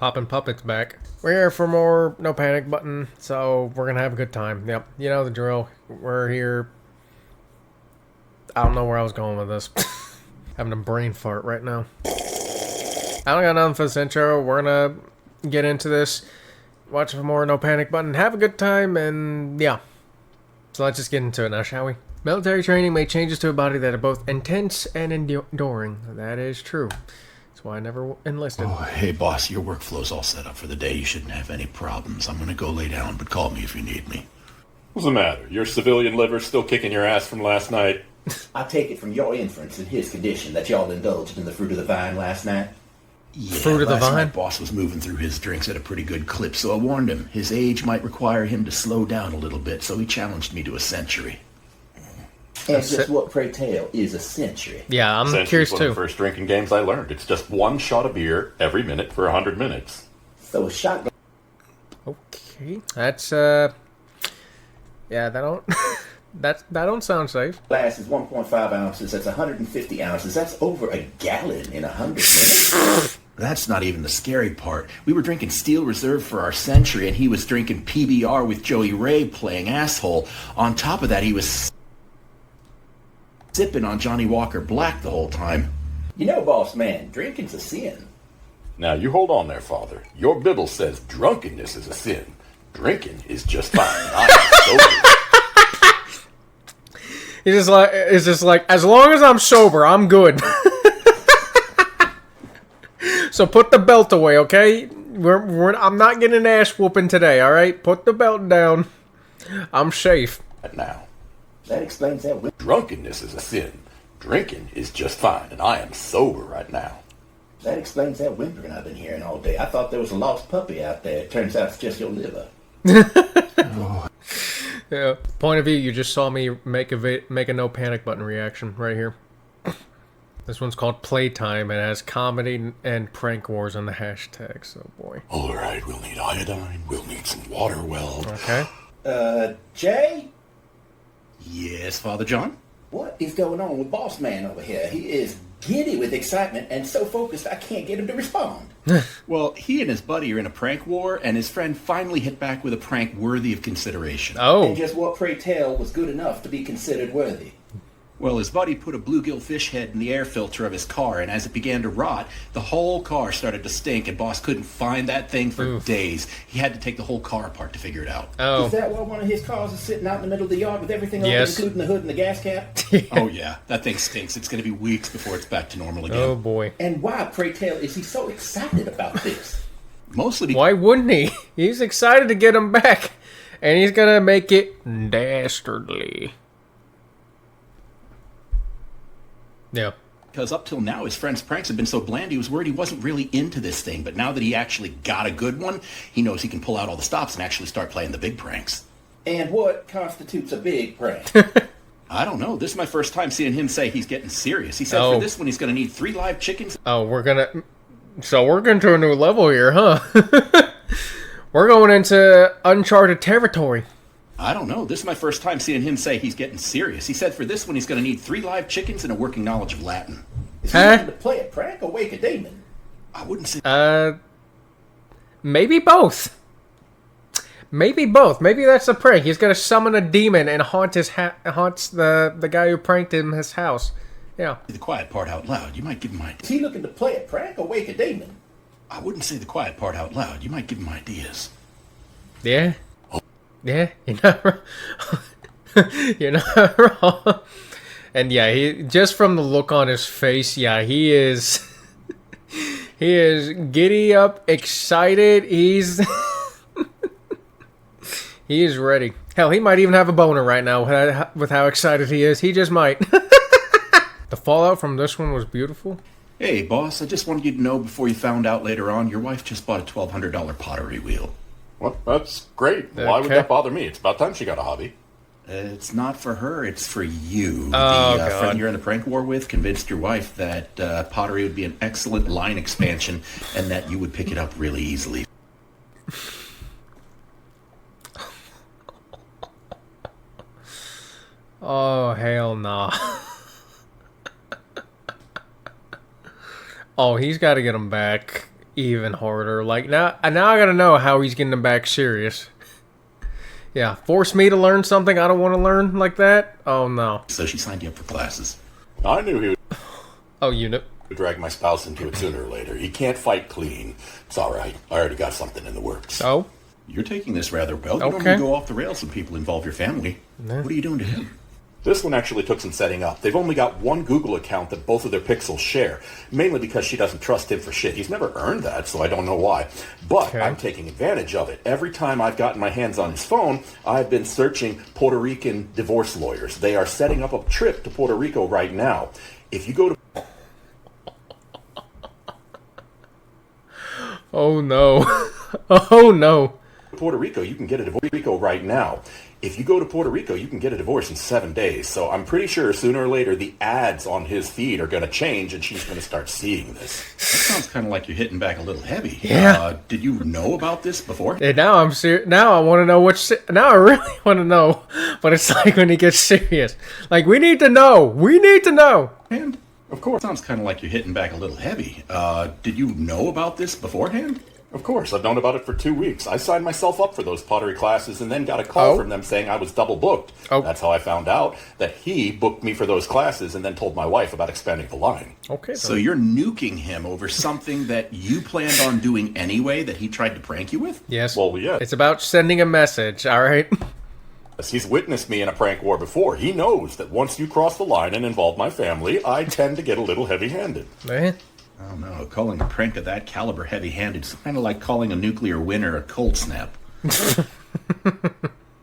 Poppin' Puppets back. We're here for more No Panic Button, so we're gonna have a good time. Yep, you know the drill. We're here. I don't know where I was going with this. Having a brain fart right now. I don't got nothing for this intro. We're gonna get into this. Watch for more No Panic Button. Have a good time, and yeah. So let's just get into it now, shall we? Military training made changes to a body that are both intense and enduring. That is true. That's why I never enlisted. Oh, hey, boss, your workflow's all set up for the day. You shouldn't have any problems. I'm gonna go lay down, but call me if you need me. What's the matter? Your civilian liver still kicking your ass from last night? I take it from your inference in his condition that y'all indulged in the fruit of the vine last night? Yeah, Fruit of the vine? night, boss was moving through his drinks at a pretty good clip, so I warned him. His age might require him to slow down a little bit, so he challenged me to a century. And just what, pray tell, is a century? Yeah, I'm Century's curious one too. of the first drinking games I learned. It's just one shot of beer every minute for 100 minutes. So a shotgun Okay, that's yeah, that don't that don't sound safe. glass is 1.5 ounces. That's 150 ounces. That's over a gallon in 100 minutes. That's not even the scary part. We were drinking Steel Reserve for our century, and he was drinking PBR with Joey Ray playing asshole. On top of that, he was sipping on Johnny Walker Black the whole time. You know, boss man, drinking's a sin. Now, you hold on there, Father. Your Bible says drunkenness is a sin. Drinking is just fine. I am sober. It's just like, as long as I'm sober, I'm good. So put the belt away, okay? I'm not getting an ass whooping today, all right? Put the belt down. I'm safe. Now, That explains that. drunkenness is a sin. Drinking is just fine, and I am sober right now. That explains that whimpering I've been hearing all day. I thought there was a lost puppy out there. It turns out it's just your liver. Yeah. Point of view, you just saw me make a No Panic Button reaction right here. This one's called Playtime, and it has comedy and prank wars on the hashtag, so boy. All right, we'll need iodine. We'll need some water well. Okay. Jay? Yes, Father John? What is going on with boss man over here? He is giddy with excitement and so focused I can't get him to respond. Well, he and his buddy are in a prank war, and his friend finally hit back with a prank worthy of consideration. And Oh. just what, pray tell, was good enough to be considered worthy? Well, his buddy put a bluegill fish head in the air filter of his car, and as it began to rot, the whole car started to stink, and Boss couldn't find that thing for days. He had to take the whole car apart to figure it out. Oh. Is that why one of his cars is sitting out in the middle of the yard with everything Yes. open, including the hood and the gas cap? Oh, yeah, that thing stinks. It's going to be weeks before it's back to normal again. Oh boy. And why, pray tell, is he so excited about this? Mostly because Why wouldn't he? He's excited to get him back. And he's gonna make it dastardly. Yeah. up till now, his friend's pranks have been so bland, he was worried he wasn't really into this thing. But now that he actually got a good one, he knows he can pull out all the stops and actually start playing the big pranks. And what constitutes a big prank? I don't know. This is my first time seeing him say he's getting serious. He said Oh. for this one, he's going to need 3 live chickens. Oh, we're going to a new level here, huh? We're going into uncharted territory. I don't know. This is my first time seeing him say he's getting serious. He said for this one, he's going to need 3 live chickens and a working knowledge of Latin. Is he looking to play a prank or wake a demon? I wouldn't say... Maybe both. Maybe both. Maybe that's a prank. He's gonna summon a demon and haunts the guy who pranked him his house. Yeah. the quiet part out loud. You might give him Is ideas. he looking to play a prank or wake a demon? I wouldn't say the quiet part out loud. You might give him ideas. Yeah. Yeah. You're not wrong. You're not wrong. And yeah, he just from the look on his face, yeah, he is. He is giddy up, excited. He's. He is ready. Hell, he might even have a boner right now with how excited he is. He just might. The fallout from this one was beautiful. Hey, boss, I just wanted you to know before you found out later on, your wife just bought a $1,200 pottery wheel. Well, that's great. Why would Okay. that bother me? It's about time she got a hobby. It's not for her, it's for you. Oh, the God. friend you're in a prank war with convinced your wife that pottery would be an excellent line expansion and that you would pick it up really easily. Oh, hell nah. Oh, he's got to get him back. even harder. Like, now I gotta know how he's getting them back serious. Yeah, force me to learn something I don't want to learn like that? Oh, no. So she signed you up for classes. I knew he would Oh, unit. drag my spouse into it sooner or later. He can't fight clean. It's all right. I already got something in the works. Oh? You're taking this rather well. You don't Okay. need to go off the rails when people involve your family. What are you doing to him? This one actually took some setting up. They've only got one Google account that both of their pixels share, mainly because she doesn't trust him for shit. He's never earned that, so I don't know why. But Okay. I'm taking advantage of it. Every time I've gotten my hands on his phone, I've been searching Puerto Rican divorce lawyers. They are setting up a trip to Puerto Rico right now. If you go to Oh, no. Oh, no. Puerto Rico, you can get a divorce right now. If you go to Puerto Rico, you can get a divorce in 7 days. So I'm pretty sure sooner or later the ads on his feed are going to change and she's going to start seeing this. That sounds kind of like you're hitting back a little heavy. Yeah. Did you know about this before? And now I'm serious. Now I want to know now I really want to know. But it's like when he gets serious. Like, we need to know. We need to know. And of course, sounds kind of like you're hitting back a little heavy. Did you know about this beforehand? Of course, I've known about it for 2 weeks. I signed myself up for those pottery classes and then got a call from them saying I was double booked. Oh. That's how I found out that he booked me for those classes and then told my wife about expanding the line. Okay. So you're nuking him over something that you planned on doing anyway that he tried to prank you with? Yes. Well, yeah. It's about sending a message, all right? He's witnessed me in a prank war before. He knows that once you cross the line and involve my family, I tend to get a little heavy-handed. Man. I don't know. Calling a prank of that caliber heavy-handed is kind of like calling a nuclear winter a cold snap.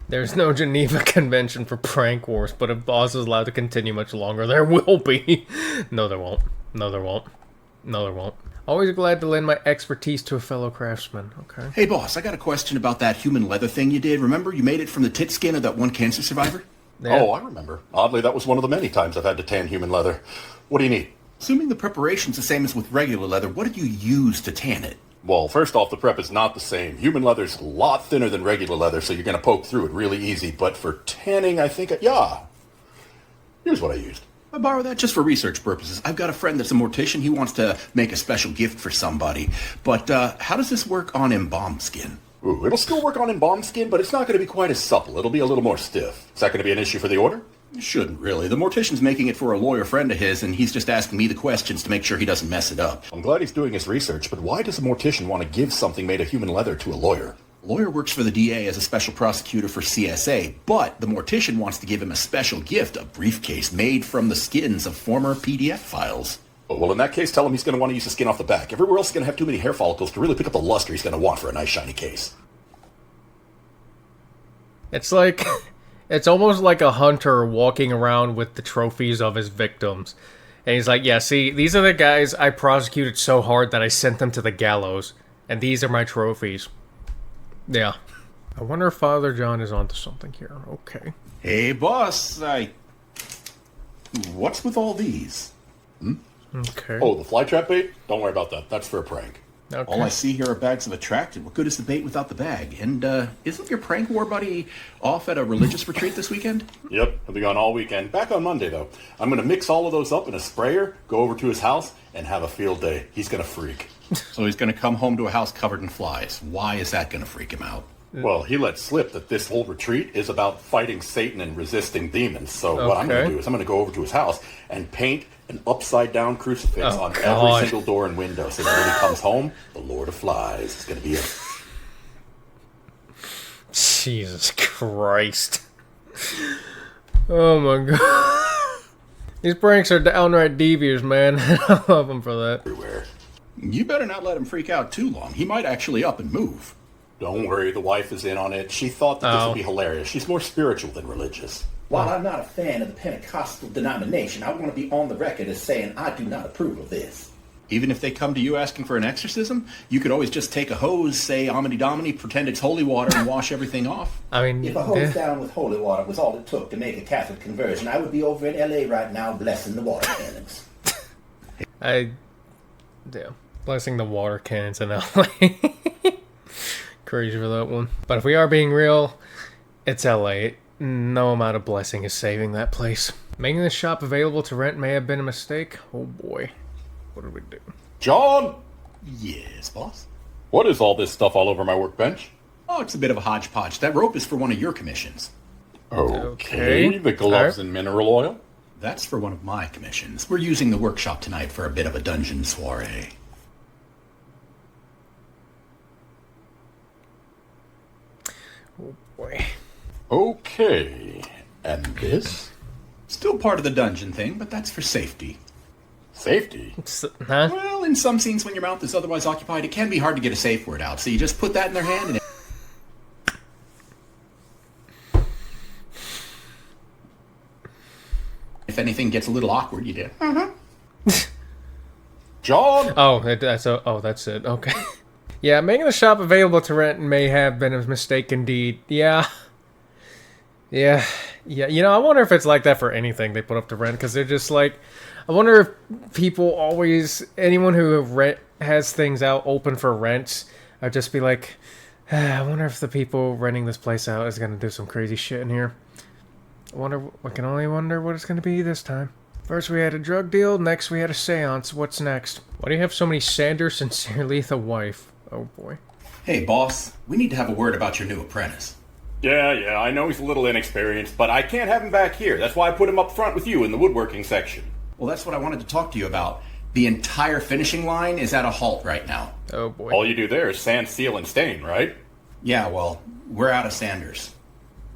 There's no Geneva Convention for prank wars, but if Boss is allowed to continue much longer, there will be. No, there won't. No, there won't. No, there won't. Always glad to lend my expertise to a fellow craftsman. Okay. Hey, boss, I got a question about that human leather thing you did. Remember, you made it from the tit skin of that one cancer survivor? Yeah. Oh, I remember. Oddly, that was one of the many times I've had to tan human leather. What do you need? Assuming the preparation's the same as with regular leather, what did you use to tan it? Well, first off, the prep is not the same. Human leather's a lot thinner than regular leather, so you're going to poke through it really easy. But for tanning, I think, yeah. Here's what I used. I borrow that just for research purposes. I've got a friend that's a mortician. He wants to make a special gift for somebody. But how does this work on embalmed skin? Ooh, it'll still work on embalmed skin, but it's not going to be quite as supple. It'll be a little more stiff. Is that going to be an issue for the order? It shouldn't really. The mortician's making it for a lawyer friend of his, and he's just asking me the questions to make sure he doesn't mess it up. I'm glad he's doing his research, but why does a mortician want to give something made of human leather to a lawyer? A lawyer works for the DA as a special prosecutor for CSA, but the mortician wants to give him a special gift, a briefcase made from the skins of former PDF files. Oh, well, in that case, tell him he's going to want to use the skin off the back. Everywhere else is going to have too many hair follicles to really pick up the luster he's going to want for a nice shiny case. It's like... It's almost like a hunter walking around with the trophies of his victims. And he's like, yeah, see, these are the guys I prosecuted so hard that I sent them to the gallows. And these are my trophies. Yeah. I wonder if Father John is onto something here. Okay. Hey, boss, what's with all these? Okay. Oh, the fly trap bait? Don't worry about that. That's for a prank. Okay. All I see here are bags of attractant. What good is the bait without the bag? And isn't your prank war buddy off at a religious retreat this weekend? Yep, he'll be gone all weekend. Back on Monday, though. I'm going to mix all of those up in a sprayer, go over to his house, and have a field day. He's going to freak. So he's going to come home to a house covered in flies. Why is that going to freak him out? Well, he let slip that this whole retreat is about fighting Satan and resisting demons. So what I'm going to do is I'm going to go over to his house and paint an upside-down crucifix on every single door and window. So that when he comes home, the Lord of Flies is going to be it. Jesus Christ. Oh my god. These pranks are downright devious, man. I love them for that. Everywhere. You better not let him freak out too long. He might actually up and move. Don't worry, the wife is in on it. She thought that this would be hilarious. She's more spiritual than religious. While I'm not a fan of the Pentecostal denomination, I want to be on the record as saying I do not approve of this. Even if they come to you asking for an exorcism, you could always just take a hose, say Omni Domini, pretend it's holy water, and wash everything off. I mean, If a hose down with holy water was all it took to make a Catholic conversion, I would be over in LA right now blessing the water cannons. Yeah. Blessing the water cannons in LA. Crazy for that one. But if we are being real, it's LA. No amount of blessing is saving that place. Making this shop available to rent may have been a mistake. Oh boy. What did we do? John! Yes, boss? What is all this stuff all over my workbench? Oh, it's a bit of a hodgepodge. That rope is for one of your commissions. Okay. The gloves and mineral oil? That's for one of my commissions. We're using the workshop tonight for a bit of a dungeon soiree. Oh, boy. Okay. And this? Still part of the dungeon thing, but that's for safety. Safety? Huh? Well, in some scenes when your mouth is otherwise occupied, it can be hard to get a safe word out, so you just put that in their hand and if anything gets a little awkward, you do. John? Oh, that's it. Okay. Yeah, making the shop available to rent may have been a mistake indeed. Yeah. You know, I wonder if it's like that for anything they put up to rent, because they're just like, I wonder if people always, anyone who has things out open for rent, I'd just be like, I wonder if the people renting this place out is going to do some crazy shit in here. I can only wonder what it's going to be this time. First we had a drug deal, next we had a seance. What's next? Why do you have so many Sanders sincerely the wife? Oh boy. Hey, boss, we need to have a word about your new apprentice. Yeah, I know he's a little inexperienced, but I can't have him back here. That's why I put him up front with you in the woodworking section. Well, that's what I wanted to talk to you about. The entire finishing line is at a halt right now. Oh boy. All you do there is sand, seal, and stain, right? Yeah, well, we're out of sanders.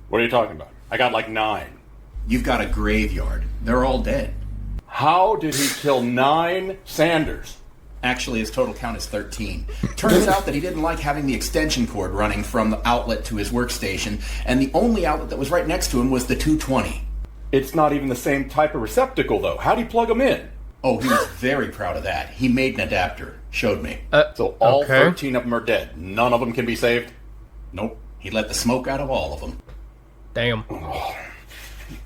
What are you talking about? I got like 9. You've got a graveyard. They're all dead. How did he kill 9 Sanders? Actually, his total count is 13. Turns out that he didn't like having the extension cord running from the outlet to his workstation, and the only outlet that was right next to him was the 220. It's not even the same type of receptacle, though. How'd he plug them in? Oh, he was very proud of that. He made an adapter. Showed me. So all 13 of them are dead. None of them can be saved? Nope. He let the smoke out of all of them. Damn. Oh.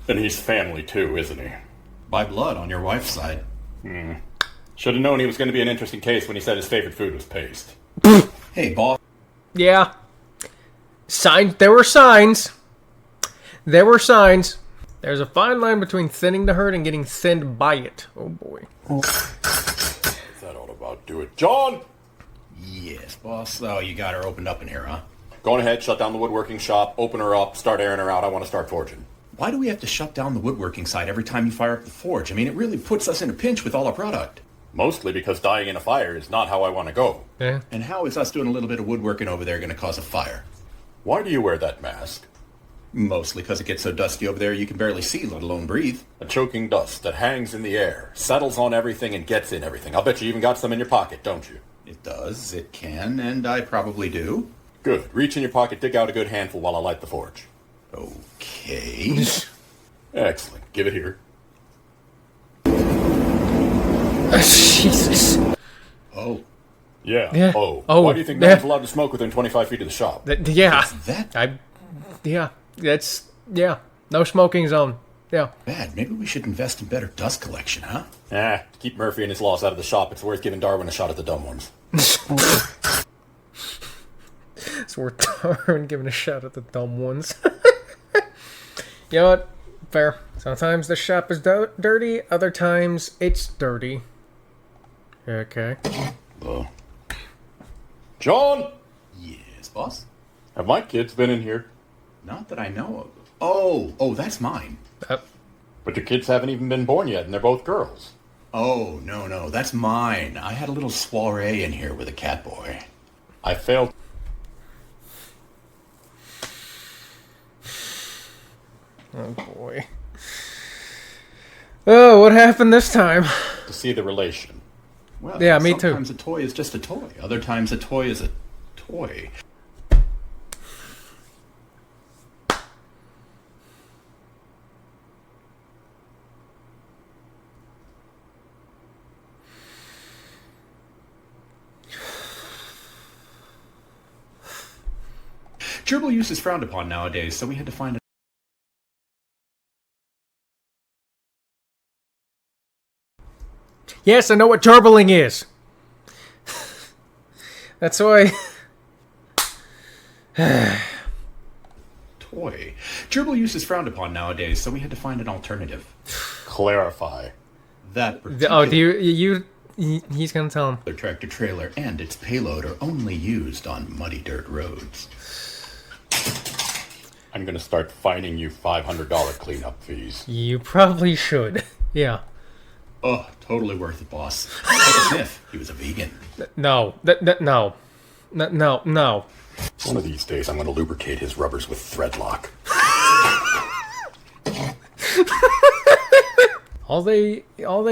And he's family, too, isn't he? By blood on your wife's side. Should have known he was going to be an interesting case when he said his favorite food was paste. Hey, boss. Yeah. Signs. There were signs. There's a fine line between thinning the herd and getting thinned by it. Oh, boy. What's that all about? Do it. John! Yes, boss. Oh, you got her opened up in here, huh? Go on ahead, shut down the woodworking shop, open her up, start airing her out. I want to start forging. Why do we have to shut down the woodworking site every time you fire up the forge? I mean, it really puts us in a pinch with all our product. Mostly because dying in a fire is not how I want to go. Yeah. And how is us doing a little bit of woodworking over there going to cause a fire? Why do you wear that mask? Mostly because it gets so dusty over there you can barely see, let alone breathe. A choking dust that hangs in the air, settles on everything and gets in everything. I'll bet you even got some in your pocket, don't you? It does, it can, and I probably do. Good. Reach in your pocket, dig out a good handful while I light the forge. Okay. Excellent. Give it here. Jesus. Oh. Yeah. Oh. Why do you think no one's allowed to smoke within 25 feet of the shop? Yeah. That No smoking zone. Yeah. bad. Maybe we should invest in better dust collection, huh? To keep Murphy and his loss out of the shop, it's worth giving Darwin a shot at the dumb ones. It's worth Darwin giving a shot at the dumb ones. You know what? Fair. Sometimes the shop is dirty, other times it's dirty. Okay. John! Yes, boss? Have my kids been in here? Not that I know of. Oh, that's mine. But your kids haven't even been born yet, and they're both girls. Oh, no, that's mine. I had a little soiree in here with a cat boy. I failed. Oh, boy. Oh, what happened this time? To see the relation. Well, yeah, me too. Sometimes a toy is just a toy. Other times a toy is a toy. Gerbil use is frowned upon nowadays, so we had to find a... Yes, I know what gerbling is. That's why... toy. Gerbil use is frowned upon nowadays, so we had to find an alternative. Clarify. That Oh, do you He's gonna tell him. The tractor trailer and its payload are only used on muddy dirt roads. I'm gonna start fining you $500 cleanup fees. You probably should. Yeah. Oh, totally worth it, boss. Take a sniff. He was a vegan. No. No. No. One of these days, I'm gonna lubricate his rubbers with threadlock. All they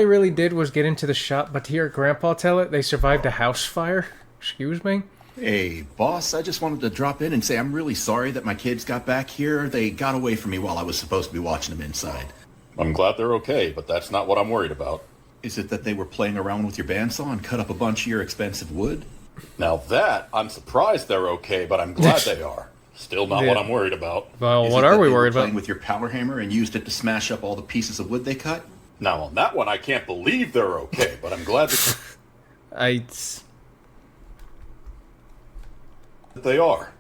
really did was get into the shop, but to hear Grandpa tell it, they survived a house fire. Excuse me? Hey, boss, I just wanted to drop in and say I'm really sorry that my kids got back here. They got away from me while I was supposed to be watching them inside. I'm glad they're okay, but that's not what I'm worried about. Is it that they were playing around with your bandsaw and cut up a bunch of your expensive wood? Now that, I'm surprised they're okay, but I'm glad they are. Still not what I'm worried about. Well, Is what it are that we they were worried playing about? with your power hammer and used it to smash up all the pieces of wood they cut? Now on that one, I can't believe they're okay, but I'm glad that they are.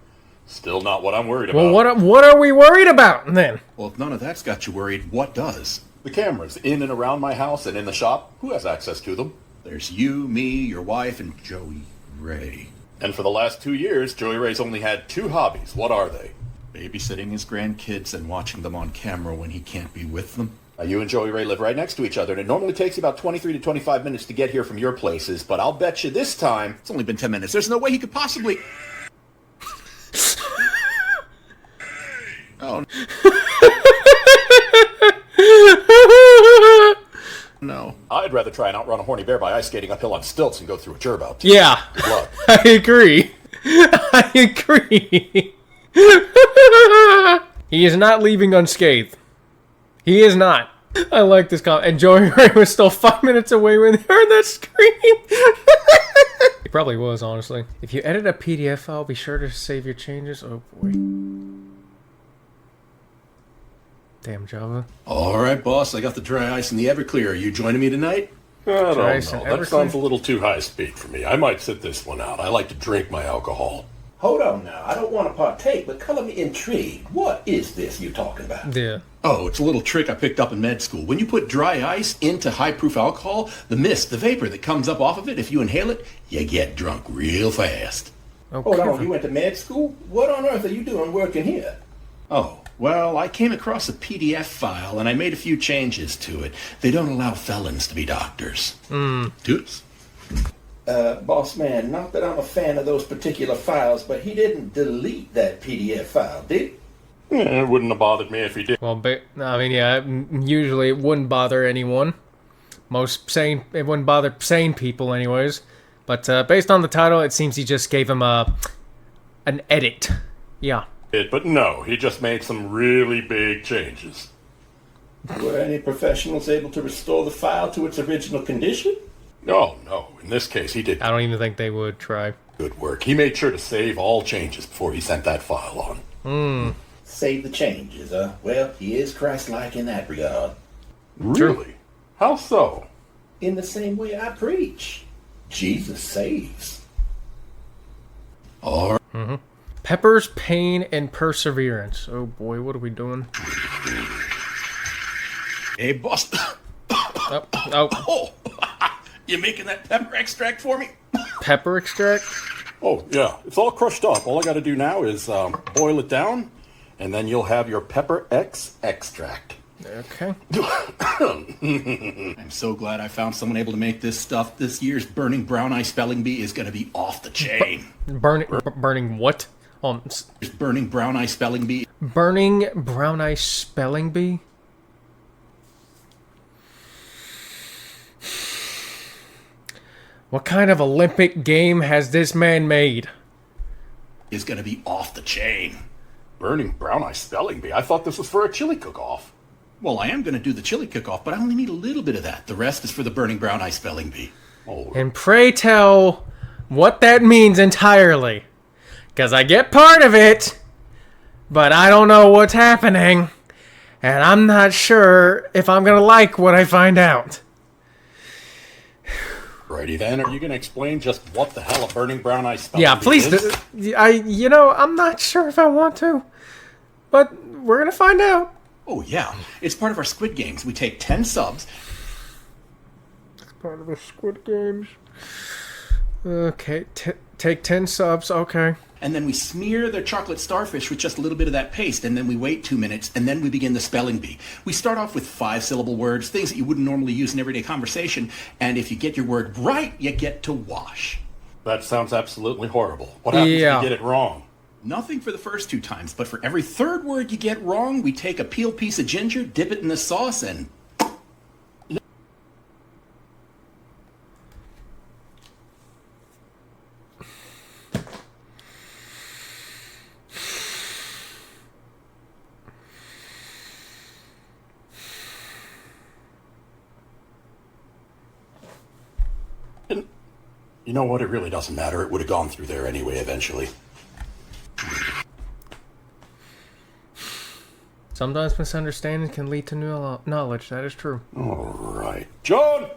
Still not what I'm worried about. Well, what are we worried about then? Well, if none of that's got you worried, what does? The cameras in and around my house and in the shop, who has access to them? There's you, me, your wife, and Joey Ray. And for the last 2 years, Joey Ray's only had 2 hobbies. What are they? Babysitting his grandkids and watching them on camera when he can't be with them. Now, you and Joey Ray live right next to each other, and it normally takes you about 23 to 25 minutes to get here from your places, but I'll bet you this time... It's only been 10 minutes. There's no way he could possibly... Oh, no. I'd rather try and outrun a horny bear by ice skating uphill on stilts and go through a gerb out. Yeah, Good luck. I agree. I agree. He is not leaving unscathed. He is not. I like this comment. And Joey Ray was still 5 minutes away when he heard that scream. He probably was, honestly. If you edit a PDF file, be sure to save your changes. Oh, boy. Damn, Java. All right, boss. I got the dry ice and the Everclear. Are you joining me tonight? I don't know. Try some That Everclear. sounds a little too high speed for me. I might sit this one out. I like to drink my alcohol. Hold on now. I don't want to partake, but color me intrigued. What is this you're talking about? Yeah. Oh, it's a little trick I picked up in med school. When you put dry ice into high-proof alcohol, the mist, the vapor that comes up off of it, if you inhale it, you get drunk real fast. Hold on. You went to med school? What on earth are you doing working here? Oh, well, I came across a PDF file and I made a few changes to it. They don't allow felons to be doctors. Toodles. Boss man, not that I'm a fan of those particular files, but he didn't delete that PDF file, did he? Yeah, it wouldn't have bothered me if he did. Well, I mean, yeah, usually it wouldn't bother anyone. It wouldn't bother sane people anyways. But based on the title, it seems he just gave him an edit. Yeah. But no, he just made some really big changes. Were any professionals able to restore the file to its original condition? No. In this case, he did I don't even think they would try. good work. He made sure to save all changes before he sent that file on. Save the changes, huh? Well, he is Christ-like in that regard. Really? How so? In the same way I preach. Jesus saves. All right. Pepper's pain and perseverance. Oh boy, what are we doing? Hey, boss. Oh, You making that pepper extract for me? pepper extract? Oh, yeah. It's all crushed up. All I got to do now is boil it down, and then you'll have your Pepper X extract. Okay. I'm so glad I found someone able to make this stuff. This year's Burning Brown Eye Spelling Bee is going to be off the chain. Burning what? Burning Brown Eye Spelling Bee. Burning brown eye spelling bee? What kind of Olympic game has this man made? Is going to be off the chain. Burning Brown Eye Spelling Bee. I thought this was for a chili cook-off. Well, I am going to do the chili cook-off, but I only need a little bit of that. The rest is for the Burning Brown Eye Spelling Bee. Oh, And pray tell what that means entirely. Because I get part of it, but I don't know what's happening. And I'm not sure if I'm going to like what I find out. righty then. Are you going to explain just what the hell a Burning Brown Eye Spelling Yeah, Bee please. is? I'm not sure if I want to. But we're going to find out. Oh, yeah. It's part of our Squid Games. We take 10 subs. kind of a Squid Games. Okay, take 10 subs, okay. And then we smear the chocolate starfish with just a little bit of that paste, and then we wait 2 minutes, and then we begin the spelling bee. We start off with 5-syllable words, things that you wouldn't normally use in everyday conversation, and if you get your word right, you get to wash. That sounds absolutely horrible. What happens if you get it wrong? Nothing for the first 2 times, but for every third word you get wrong, we take a peeled piece of ginger, dip it in the sauce, and... You know what? It really doesn't matter. It would have gone through there anyway eventually. Sometimes misunderstanding can lead to new knowledge. That is true. All right. John!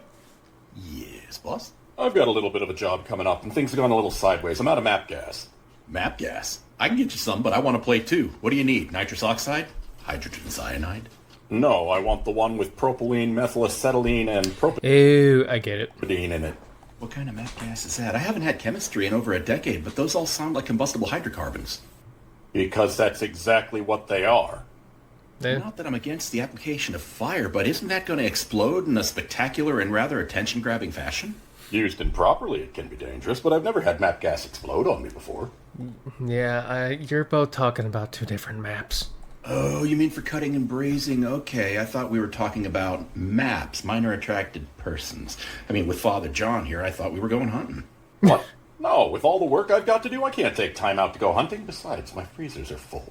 Yes, boss? I've got a little bit of a job coming up, and things have gone a little sideways. I'm out of map gas. Map gas? I can get you some, but I want to play too. What do you need? Nitrous oxide? Hydrogen cyanide? No, I want the one with propylene, methylacetylene, and propylene Ew, I get it. in it. What kind of map gas is that? I haven't had chemistry in over a decade, but those all sound like combustible hydrocarbons. Because that's exactly what they are. Not that I'm against the application of fire, but isn't that going to explode in a spectacular and rather attention-grabbing fashion? Used improperly, it can be dangerous, but I've never had map gas explode on me before. Yeah, you're both talking about 2 different maps. Oh, you mean for cutting and brazing? Okay, I thought we were talking about maps, minor attracted persons. I mean, with Father John here, I thought we were going hunting. What? No, with all the work I've got to do, I can't take time out to go hunting. Besides, my freezers are full.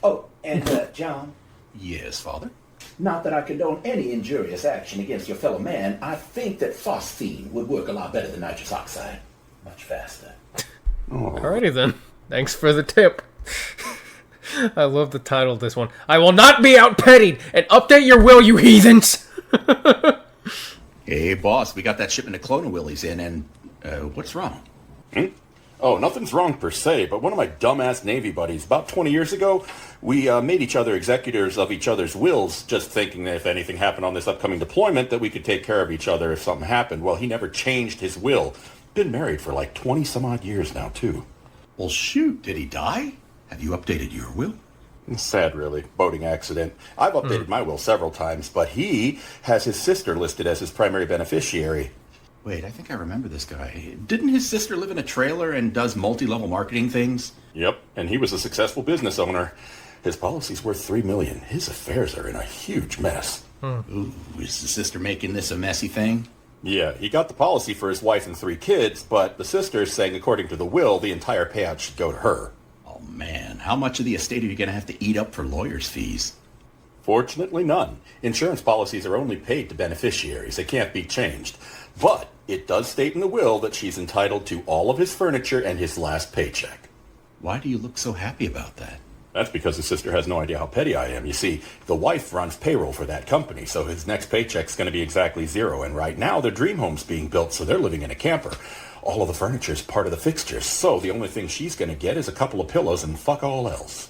Oh, and John, Yes, Father? not that I condone any injurious action against your fellow man, I think that phosphine would work a lot better than nitrous oxide. Much faster. Alrighty then. Thanks for the tip. I love the title of this one. I will not be outpettied, and update your will, you heathens! Hey, boss, we got that shipment of Clona Willies in, and what's wrong? Oh, nothing's wrong per se, but one of my dumbass Navy buddies, about 20 years ago, we made each other executors of each other's wills, just thinking that if anything happened on this upcoming deployment, that we could take care of each other if something happened. Well, he never changed his will. Been married for like 20-some-odd years now, too. Well, shoot, did he die? Have you updated your will? Sad, really. Boating accident. I've updated my will several times, but he has his sister listed as his primary beneficiary. Wait, I think I remember this guy. Didn't his sister live in a trailer and does multi-level marketing things? Yep, and he was a successful business owner. His policy's worth $3 million. His affairs are in a huge mess. Ooh, is the sister making this a messy thing? Yeah, he got the policy for his wife and 3 kids, but the sister's saying, according to the will, the entire payout should go to her. Oh, man, how much of the estate are you going to have to eat up for lawyers' fees? Fortunately, none. Insurance policies are only paid to beneficiaries. They can't be changed. But it does state in the will that she's entitled to all of his furniture and his last paycheck. Why do you look so happy about that? That's because his sister has no idea how petty I am. You see, the wife runs payroll for that company, so his next paycheck's going to be exactly 0. And right now, their dream home's being built, so they're living in a camper. All of the furniture's part of the fixtures, so the only thing she's going to get is a couple of pillows and fuck all else.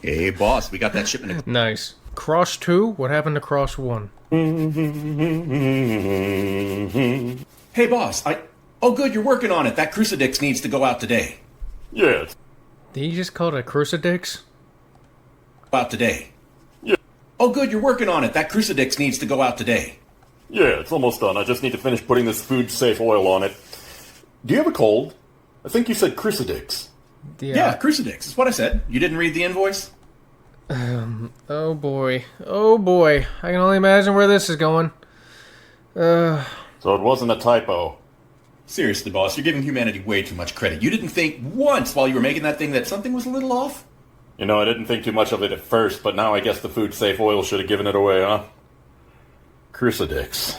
Hey, boss, we got that shipment of... Nice. Cross 2? What happened to Cross 1? Hey, boss, Oh, good, you're working on it. That crucifix needs to go out today. Yes. Did you just call it a crucifix? Out today. Yeah. Oh, good, you're working on it. That crucifix needs to go out today. Yeah, it's almost done. I just need to finish putting this food-safe oil on it. Do you have a cold? I think you said crucifix. Yeah, crucifix. That's what I said. You didn't read the invoice? Oh boy. Oh boy. I can only imagine where this is going. So it wasn't a typo. Seriously, boss, you're giving humanity way too much credit. You didn't think once while you were making that thing that something was a little off? You know, I didn't think too much of it at first, but now I guess the food-safe oil should have given it away, huh? Crucifix.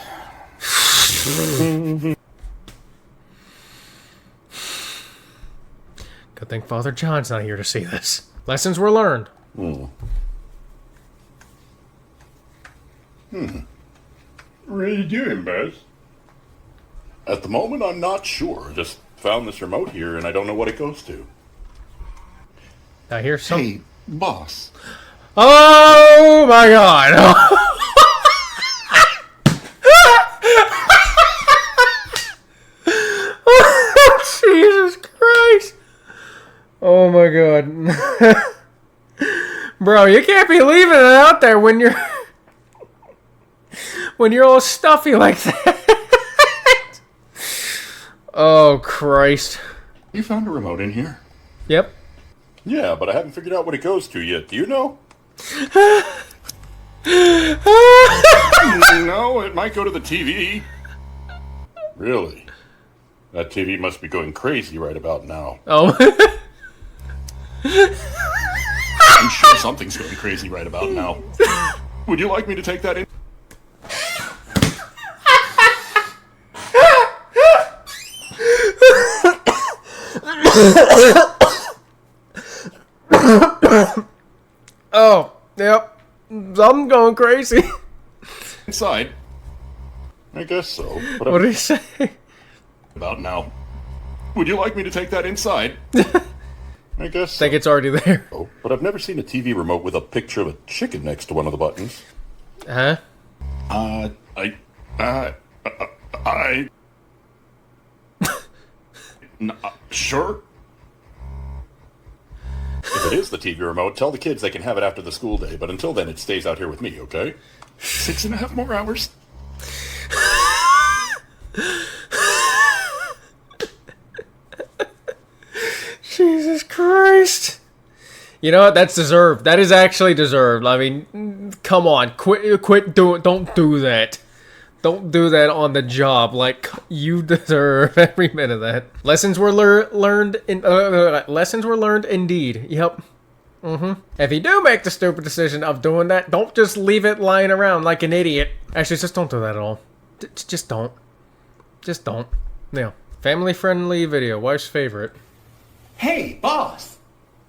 Good thing Father John's not here to see this. Lessons were learned. What are you doing, Buzz? At the moment, I'm not sure. Just found this remote here, and I don't know what it goes to. I hear some... Hey, boss. Oh my god! Oh my god. Bro, you can't be leaving it out there when you're... when you're all stuffy like that. Oh, Christ. You found a remote in here? Yep. Yeah, but I haven't figured out what it goes to yet. Do you know? No, it might go to the TV. Really? That TV must be going crazy right about now. Oh. I'm sure something's going crazy right about now. Would you like me to take that in? Oh, yep. I'm going crazy. Inside? I guess so. But What did he say? about now. Would you like me to take that inside? I guess I think it's already there. so. But I've never seen a TV remote with a picture of a chicken next to one of the buttons. Huh? Sure. If it is the TV remote, tell the kids they can have it after the school day, but until then it stays out here with me, okay? 6.5 more hours. Jesus Christ. You know what? That's deserved. That is actually deserved. I mean, come on. Quit doing... Don't do that. Don't do that on the job. Like, you deserve every minute of that. Lessons were learned in... lessons were learned indeed. Yep. If you do make the stupid decision of doing that, don't just leave it lying around like an idiot. Actually, just don't do that at all. Just don't. Just don't. Yeah. Family-friendly video. Wife's favorite. Hey, boss!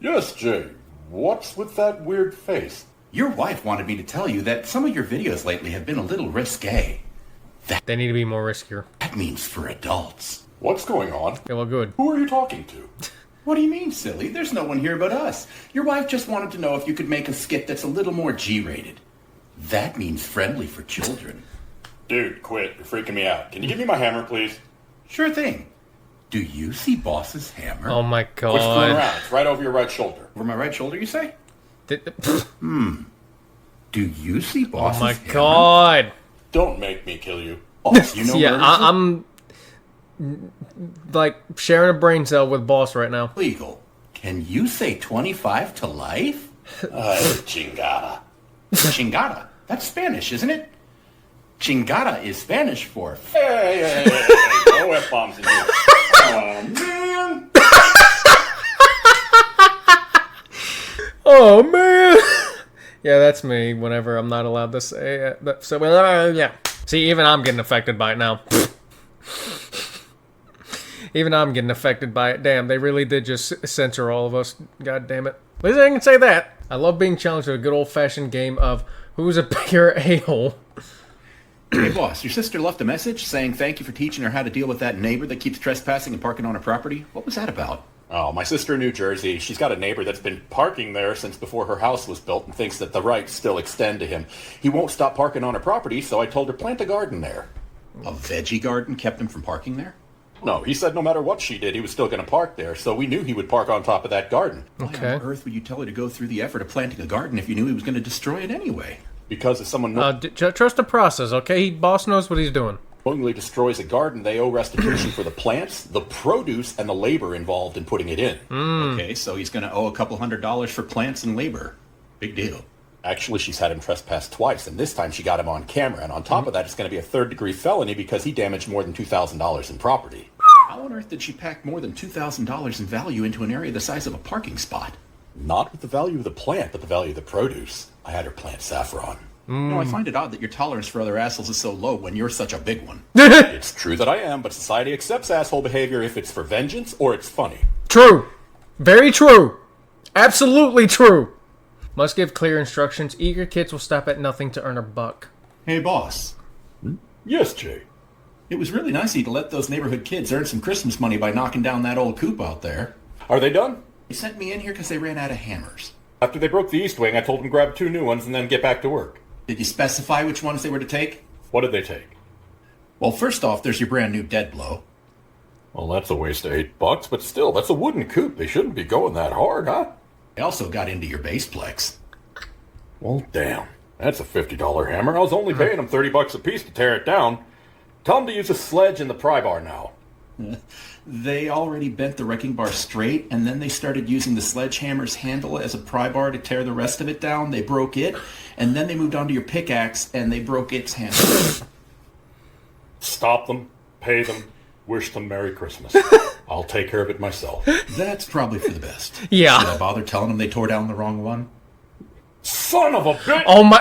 Yes, Jay. What's with that weird face? Your wife wanted me to tell you that some of your videos lately have been a little risque. They need to be more riskier. That means for adults. What's going on? Yeah, well, good. Who are you talking to? What do you mean, silly? There's no one here but us. Your wife just wanted to know if you could make a skit that's a little more G-rated. That means friendly for children. Dude, quit. You're freaking me out. Can you give me my hammer, please? Sure thing. Do you see boss's hammer? Oh my Quit screwing god. around. It's right over your right shoulder. Over my right shoulder, you say? D- Do you see Oh boss's my hammer? god. Don't make me kill you. Boss, you know Yeah, murder's I'm like sharing a brain cell with boss right now. illegal. Can you say 25 to life? Chingada. Chingada. That's Spanish, isn't it? Chingada is Spanish for... Hey. No F-bombs in here. Oh, man. Oh man. Yeah, that's me whenever I'm not allowed to say that. So, yeah. See, even I'm getting affected by it now. Even I'm getting affected by it. Damn, they really did just censor all of us. God damn it. At least I can say that. I love being challenged with a good old-fashioned game of who's a bigger a-hole. Hey, boss, your sister left a message saying thank you for teaching her how to deal with that neighbor that keeps trespassing and parking on her property. What was that about? Oh, my sister in New Jersey, she's got a neighbor that's been parking there since before her house was built and thinks that the rights still extend to him. He won't stop parking on her property, so I told her plant a garden there. A veggie garden kept him from parking there? No, he said no matter what she did, he was still going to park there, so we knew he would park on top of that garden. Okay. Why on earth would you tell her to go through the effort of planting a garden if you knew he was going to destroy it anyway? Because if someone Trust the process, okay? Boss knows what he's doing. knowingly destroys a garden, they owe restitution for the plants, the produce, and the labor involved in putting it in. Okay, so he's going to owe a couple $100 for plants and labor. Big deal. Actually, she's had him trespass twice, and this time she got him on camera. And on top of that, it's going to be a third-degree felony because he damaged more than $2,000 in property. How on earth did she pack more than $2,000 in value into an area the size of a parking spot? Not with the value of the plant, but the value of the produce. I had her plant saffron. I find it odd that your tolerance for other assholes is so low when you're such a big one. It's true that I am, but society accepts asshole behavior if it's for vengeance or it's funny. True. Very true. Absolutely true. Must give clear instructions. Eager kids will stop at nothing to earn a buck. Hey, boss. Yes, Jay. It was really nice of you to let those neighborhood kids earn some Christmas money by knocking down that old coop out there. Are they done? They sent me in here because they ran out of hammers. After they broke the east wing, I told them to grab 2 new ones and then get back to work. Did you specify which ones they were to take? What did they take? Well, first off, there's your brand new dead blow. Well, that's a waste of $8, but still, that's a wooden coupe. They shouldn't be going that hard, huh? I also got into your base plex. Well, damn. That's a $50 hammer. I was only paying them $30 a piece to tear it down. Tell them to use a sledge in the pry bar now. They already bent the wrecking bar straight, and then they started using the sledgehammer's handle as a pry bar to tear the rest of it down. They broke it, and then they moved on to your pickaxe, and they broke its handle. Stop them, pay them, wish them Merry Christmas. I'll take care of it myself. That's probably for the best. Yeah. Should I bother telling them they tore down the wrong one? Son of a bitch! Oh my...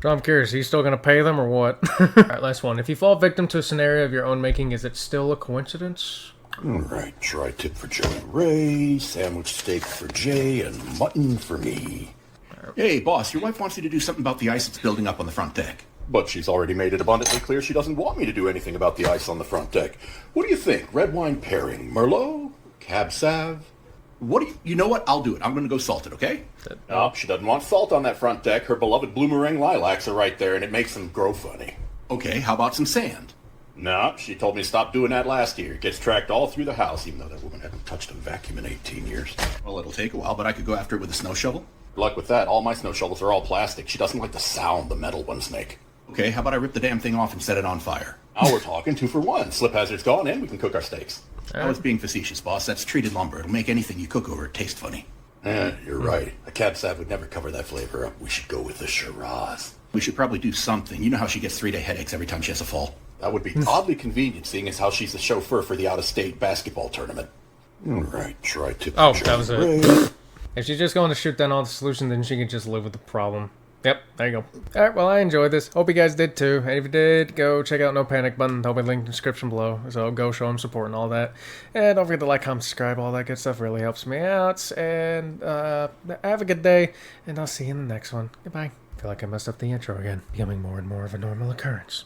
So I'm curious, are you still going to pay them or what? Alright, last one. If you fall victim to a scenario of your own making, is it still a coincidence? Alright, tri-tip for Joe and Ray, sandwich steak for Jay, and mutton for me. Hey, boss, your wife wants you to do something about the ice that's building up on the front deck. But she's already made it abundantly clear she doesn't want me to do anything about the ice on the front deck. What do you think? Red wine pairing? Merlot? Cab Sav? You know what? I'll do it. I'm going to go salt it, okay? No, she doesn't want salt on that front deck. Her beloved bloomerang lilacs are right there, and it makes them grow funny. Okay, how about some sand? No, she told me to stop doing that last year. It gets tracked all through the house, even though that woman hasn't touched a vacuum in 18 years. Well, it'll take a while, but I could go after it with a snow shovel. Good luck with that. All my snow shovels are all plastic. She doesn't like the sound the metal ones make. Okay, how about I rip the damn thing off and set it on fire? Now we're talking 2 for 1. Slip hazard's gone, and we can cook our steaks. I was being facetious, boss. That's treated lumber. It'll make anything you cook over it taste funny. You're right. A cab sav would never cover that flavor up. We should go with the Shiraz. We should probably do something. You know how she gets 3-day headaches every time she has a fall. That would be oddly convenient, seeing as how she's the chauffeur for the out-of-state basketball tournament. Alright, try to... Oh, that was it. If she's just going to shoot down all the solutions, then she can just live with the problem. Yep, there you go. Alright, well, I enjoyed this. Hope you guys did too. And if you did, go check out NoPanicButton. There'll be a link in the description below. So go show them support and all that. And don't forget to like, comment, subscribe. All that good stuff really helps me out. And have a good day. And I'll see you in the next one. Goodbye. I feel like I messed up the intro again. Becoming more and more of a normal occurrence.